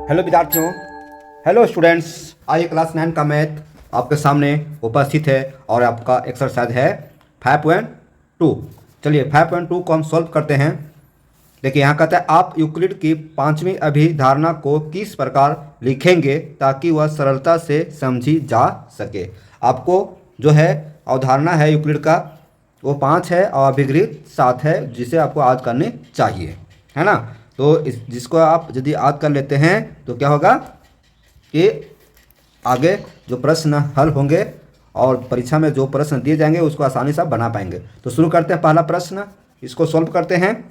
Hello विद्यार्थियों, hello students. आइए class 9 का मैथ आपके सामने उपस्थित है और आपका एक्सरसाइज है 5.2। चलिए 5.2 को हम सॉल्व करते हैं। देखिए यहाँ कहता है आप यूक्लिड की पांचवी अभिधारणा को किस प्रकार लिखेंगे ताकि वह सरलता से समझी जा सके। आपको जो है अवधारणा है यूक्लिड का वो 5 है और अभिगृहित 7 है, जिसे आपको याद करनी चाहिए, है ना। तो जिसको आप यदि याद कर लेते हैं तो क्या होगा कि आगे जो प्रश्न हल होंगे और परीक्षा में जो प्रश्न दिए जाएंगे उसको आसानी से आप बना पाएंगे। तो शुरू करते हैं पहला प्रश्न, इसको सॉल्व करते हैं।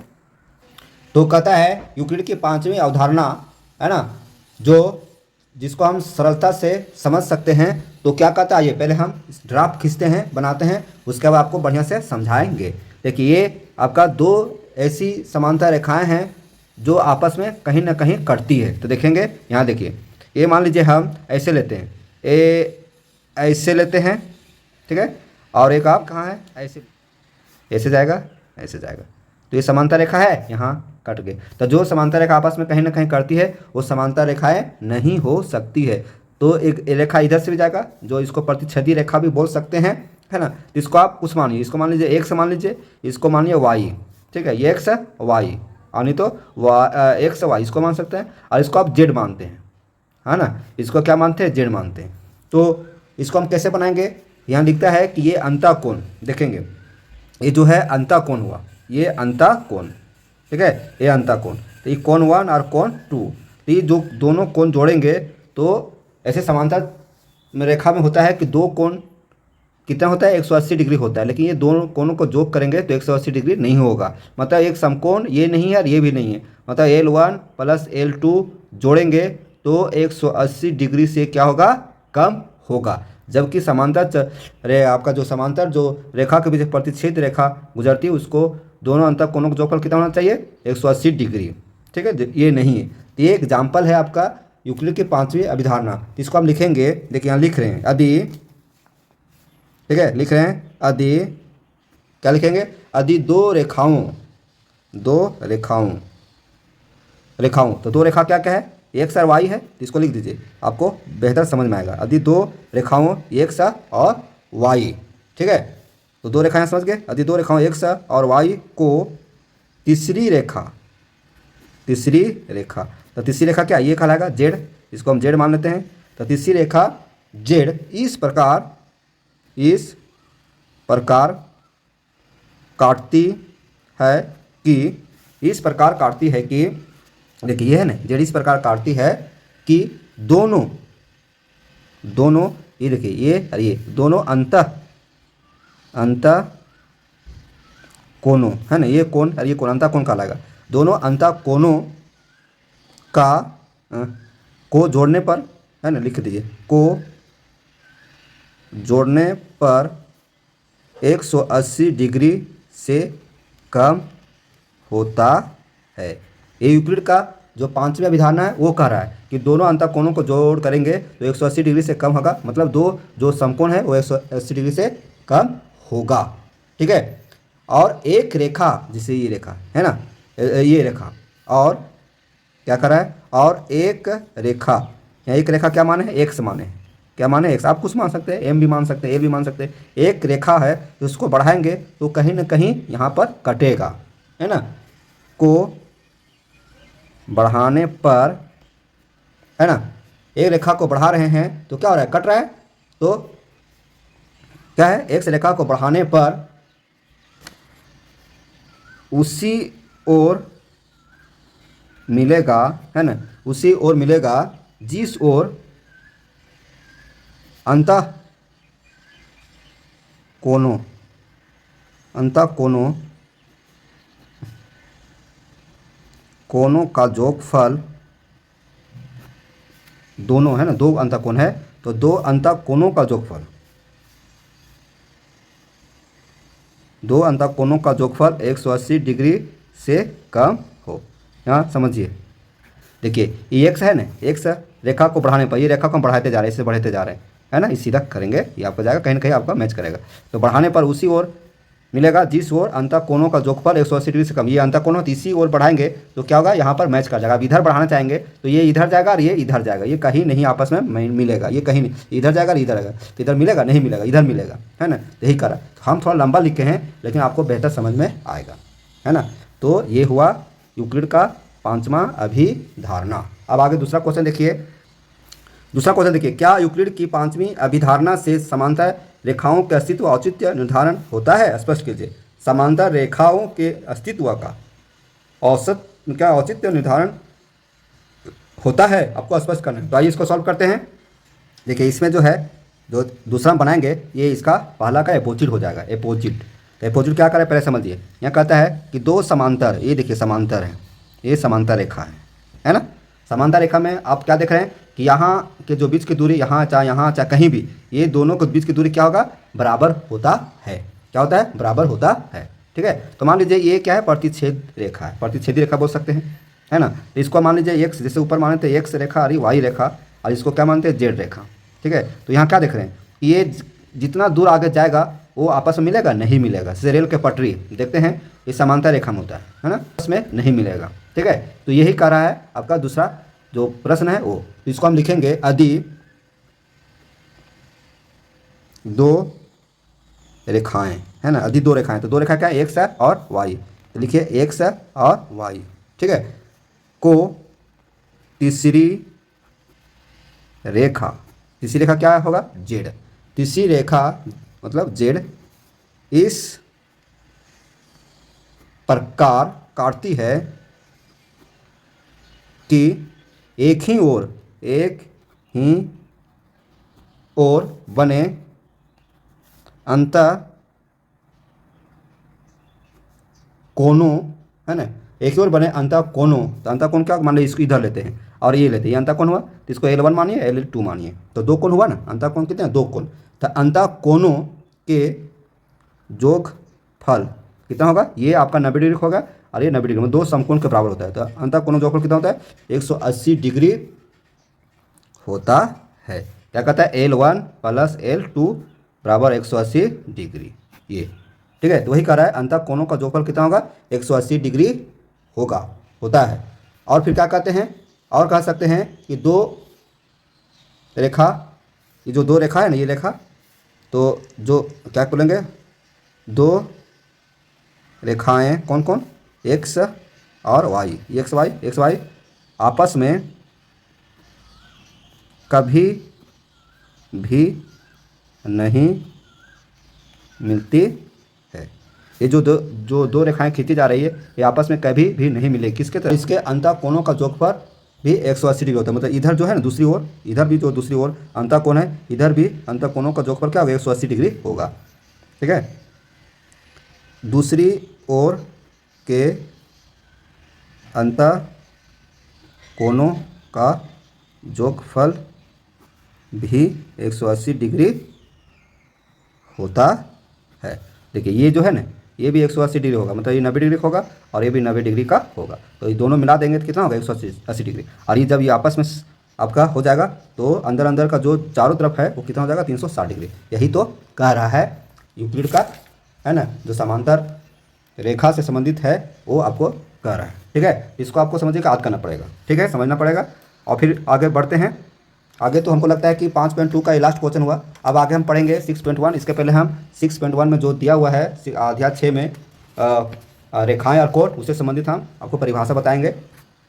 तो कहता है यूक्लिड की पांचवी अवधारणा, है ना, जो जिसको हम सरलता से समझ सकते हैं। तो क्या कहता है, ये पहले हम ड्राफ्ट खींचते हैं, बनाते हैं, उसके बाद आपको बढ़िया से समझाएंगे। देखिए ये आपका दो ऐसी समांतर रेखाएं हैं जो आपस में कहीं ना कहीं कटती है। तो देखेंगे यहाँ, देखिए ये मान लीजिए हम ऐसे लेते हैं, ए ऐसे लेते हैं, ठीक है, और एक आप कहाँ है, ऐसे ऐसे जाएगा, ऐसे जाएगा। तो ये समांतर रेखा है, यहाँ कट गए। तो जो समांतर रेखा आपस में कहीं ना कहीं करती है वो समांतर रेखाएं नहीं हो सकती है। तो एक रेखा इधर से भी जाएगा, जो इसको प्रतिच्छेदी रेखा भी बोल सकते हैं, है ना। तो इसको आप कुछ मानिए, इसको मान लीजिए एक्स मान लीजिए, इसको मानिए वाई, ठीक है, ये एक्स है वाई, और नहीं तो एक्स वाई इसको मान सकते हैं, और इसको आप जेड मानते हैं, है ना। इसको क्या मानते हैं, जेड मानते हैं। तो इसको हम कैसे बनाएंगे, यहाँ लिखता है कि ये अंतःकोण, देखेंगे ये जो है अंतःकोण हुआ, ये अंतःकोण, ठीक है, ये अंतःकोण। तो ये कोण 1 और कोण 2, तो ये जो दोनों कोण जोड़ेंगे तो ऐसे समांतर रेखा में होता है कि दो कोण कितना होता है, 180 डिग्री होता है। लेकिन ये दोनों कोणों को जोड़ करेंगे तो 180 डिग्री नहीं होगा, मतलब एक समकोण ये नहीं है और ये भी नहीं है, मतलब L1 प्लस L2 जोड़ेंगे तो 180 डिग्री से क्या होगा, कम होगा। जबकि समांतर आपका जो समांतर जो रेखा के बीच प्रतिच्छेद रेखा गुजरती है उसको दोनों अंतःकोणों का जोड़फल कितना होना चाहिए, 180 डिग्री, ठीक है, ये नहीं है। तो ये एग्जाम्पल है आपका यूक्लिड की पांचवी अभिधारणा। इसको हम लिखेंगे, देखिए यहाँ लिख रहे हैं यदि, ठीक है, लिख रहे हैं यदि, क्या लिखेंगे, यदि दो रेखाओं तो दो रेखा क्या क्या है, एक्स और वाई है, तो इसको लिख दीजिए, आपको बेहतर समझ में आएगा। यदि दो रेखाओं एक्स और वाई, ठीक है, तो दो रेखाएं समझ गए। यदि दो रेखाओं एक्स और वाई को तीसरी रेखा, तो तीसरी रेखा क्या, ये कहलाएगा जेड, इसको हम जेड मान लेते हैं। तो तीसरी रेखा जेड इस प्रकार काटती है कि देखिए ये है ना, जेड इस प्रकार काटती है कि दोनों ये देखिए ये और ये दोनों अंतः कोणों, है ना, ये कोण और ये कोण अंतः कोण कहलाएगा। दोनों अंतः कोणों का को जोड़ने पर, है ना, लिख दीजिए, को जोड़ने पर 180 डिग्री से कम होता है। ये यूक्लिड का जो पांचवी अभिधारणा है वो कह रहा है कि दोनों अंतःकोणों को जोड़ करेंगे तो 180 डिग्री से कम होगा, मतलब दो जो समकोण है वो 180 डिग्री से कम होगा, ठीक है। और एक रेखा, जिसे ये रेखा है ना, ये रेखा, और क्या कर रहा है, और एक रेखा, यहाँ एक रेखा क्या माने है, एक्स माने, क्या माने, एक्स, आप कुछ मान सकते हैं, एम भी मान सकते हैं, ए भी मान सकते हैं। एक रेखा है तो उसको बढ़ाएंगे तो कहीं ना कहीं यहाँ पर कटेगा, है ना, को बढ़ाने पर, है ना, एक रेखा को बढ़ा रहे हैं तो क्या हो रहा है, कट रहा है। तो क्या है, एक रेखा को बढ़ाने पर उसी ओर मिलेगा, है ना, उसी ओर मिलेगा जिस ओर कोणों का जोगफल दोनों, है ना, दो अंतःकोण है तो दो अंतःकोणों का जोगफल 180 डिग्री से कम हो। यहाँ समझिए, देखिए ये एक्स है ना, एक्स रेखा को बढ़ाने पर, ये रेखा को हम बढ़ाते जा रहे हैं, इससे बढ़ाते जा रहे हैं, है ना, ये सीधा करेंगे, ये आपका जाएगा कहीं ना कहीं आपका मैच करेगा। तो बढ़ाने पर उसी ओर मिलेगा जिस ओर अंतः कोणों का जोगफल 180 डिग्री से कम। ये अंतः कोण इसी ओर बढ़ाएंगे तो क्या होगा, यहाँ पर मैच कर जाएगा। अब इधर बढ़ाना चाहेंगे तो ये इधर जाएगा और ये इधर जाएगा, ये कहीं नहीं आपस में मिलेगा, ये कहीं नहीं, इधर जाएगा और इधर आएगा, तो इधर मिलेगा नहीं मिलेगा, इधर मिलेगा, है ना। यही करा, हम थोड़ा लंबा लिखे हैं लेकिन आपको बेहतर समझ में आएगा, है ना। तो ये हुआ यूक्लिड का 5वां अभिधारणा। अब आगे दूसरा क्वेश्चन देखिए। दूसरा क्वेश्चन देखिए, क्या यूक्लिड की 5वीं अभिधारणा से समांतर रेखाओं के अस्तित्व औचित्य निर्धारण होता है? स्पष्ट कीजिए। समांतर रेखाओं के अस्तित्व का औसत क्या औचित्य निर्धारण होता है, आपको स्पष्ट करना है। तो आइए इसको सॉल्व करते हैं। देखिए इसमें जो है, जो दूसरा हम बनाएंगे ये इसका पहला का अपोजिट हो जाएगा, अपोजिट। तो अपोजिट क्या करे पहले समझिए। यहाँ कहता है कि दो समांतर, ये देखिए समांतर है, ये समांतर रेखा है ना। समांतर रेखा में आप क्या देख रहे हैं कि यहाँ के जो बीच की दूरी, यहाँ चाहे कहीं भी, ये दोनों के बीच की दूरी क्या होगा, बराबर होता है। क्या होता है, बराबर होता है, ठीक है। तो मान लीजिए ये क्या है, प्रतिच्छेद रेखा है, प्रतिच्छेदी रेखा बोल सकते हैं, है ना। तो इसको मान लीजिए एक्स, जैसे ऊपर मानते हैं एक्स रेखा और वाई रेखा, और इसको क्या मानते हैं, जेड रेखा, ठीक है। तो यहाँ क्या देख रहे हैं, ये जितना दूर आगे जाएगा वो आपस में मिलेगा, नहीं मिलेगा। जैसे रेल के पटरी देखते हैं, ये समांतर रेखा में होता है ना, उसमें नहीं मिलेगा, ठीक है। तो यही कह रहा है आपका दूसरा जो प्रश्न है वो। इसको हम लिखेंगे, यदि दो रेखाएं, है ना, यदि दो रेखाएं, तो दो रेखा क्या है, एक्स है और वाई। तो लिखिए एक्स है और वाई, ठीक है, को तीसरी रेखा, तीसरी रेखा क्या होगा, जेड। तीसरी रेखा मतलब जेड इस प्रकार काटती है कि एक ही ओर बने अंतः कोनों, है ना, एक ही ओर बने अंतः कोनों। तो अंतः कोण क्या, मान लो इसको इधर लेते हैं और ये लेते हैं, ये अंतः कोण हुआ, तो इसको L1 मानिए, L2 मानिए, तो दो कोण हुआ ना। अंतः कोण कितने हैं, दो कोण। तो अंतः कोनों के जोगफल कितना होगा, ये आपका 90 डिग्री होगा और ये 90 डिग्री में दो समकोण के बराबर होता है। तो अंतः कोण जोगफल कितना होता है, 180 डिग्री होता है। क्या कहता है, L1 प्लस L2 बराबर 180 डिग्री, ये ठीक है। तो वही कह रहा है अंतः कोणों का जोगफल कितना होगा, 180 डिग्री होता है। और फिर क्या कहते हैं, और कह सकते हैं कि दो रेखा, ये जो दो रेखा है ना, ये रेखा, तो जो क्या बोलेंगे, दो रेखाएं कौन कौन, एक्स और वाई, एक्स वाई आपस में कभी भी नहीं मिलती है। ये जो दो रेखाएं खींची जा रही है, ये आपस में कभी भी नहीं मिलेगी। किसके तरह, इसके अंतः कोणों का जोगफल भी 180 डिग्री होता है। मतलब इधर जो है ना दूसरी ओर, इधर भी जो दूसरी ओर अंतः कोण है, इधर भी अंतः कोणों का जोगफल क्या होगा, 180 डिग्री होगा, ठीक है। दूसरी ओर के अंतः कोणों का जोगफल भी 180 डिग्री होता है। देखिए ये जो है ना, ये भी 180 डिग्री होगा, मतलब ये 90 डिग्री होगा और ये भी 90 डिग्री का होगा। तो ये दोनों मिला देंगे तो कितना होगा, 180 डिग्री। और ये जब ये आपस में आपका हो जाएगा तो अंदर अंदर का जो चारों तरफ है वो कितना हो जाएगा, 360 डिग्री। यही तो कह रहा है यूक्लिड का, है ना, जो समांतर रेखा से संबंधित है वो आपको कह रहा है, ठीक है। इसको आपको समझिए याद करना पड़ेगा, ठीक है, समझना पड़ेगा। और फिर आगे बढ़ते हैं। आगे तो हमको लगता है कि 5.2 का ये लास्ट क्वेश्चन हुआ। अब आगे हम पढ़ेंगे 6.1। इसके पहले हम 6.1 में जो दिया हुआ है अध्याय 6 में रेखाएं और कोण, उससे संबंधित हम आपको परिभाषा बताएंगे।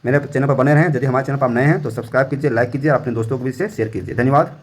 मेरे चैनल पर बने रहें। यदि हमारे चैनल पर आप नए हैं तो सब्सक्राइब कीजिए, लाइक कीजिए और अपने दोस्तों को भी इसे शेयर कीजिए। धन्यवाद।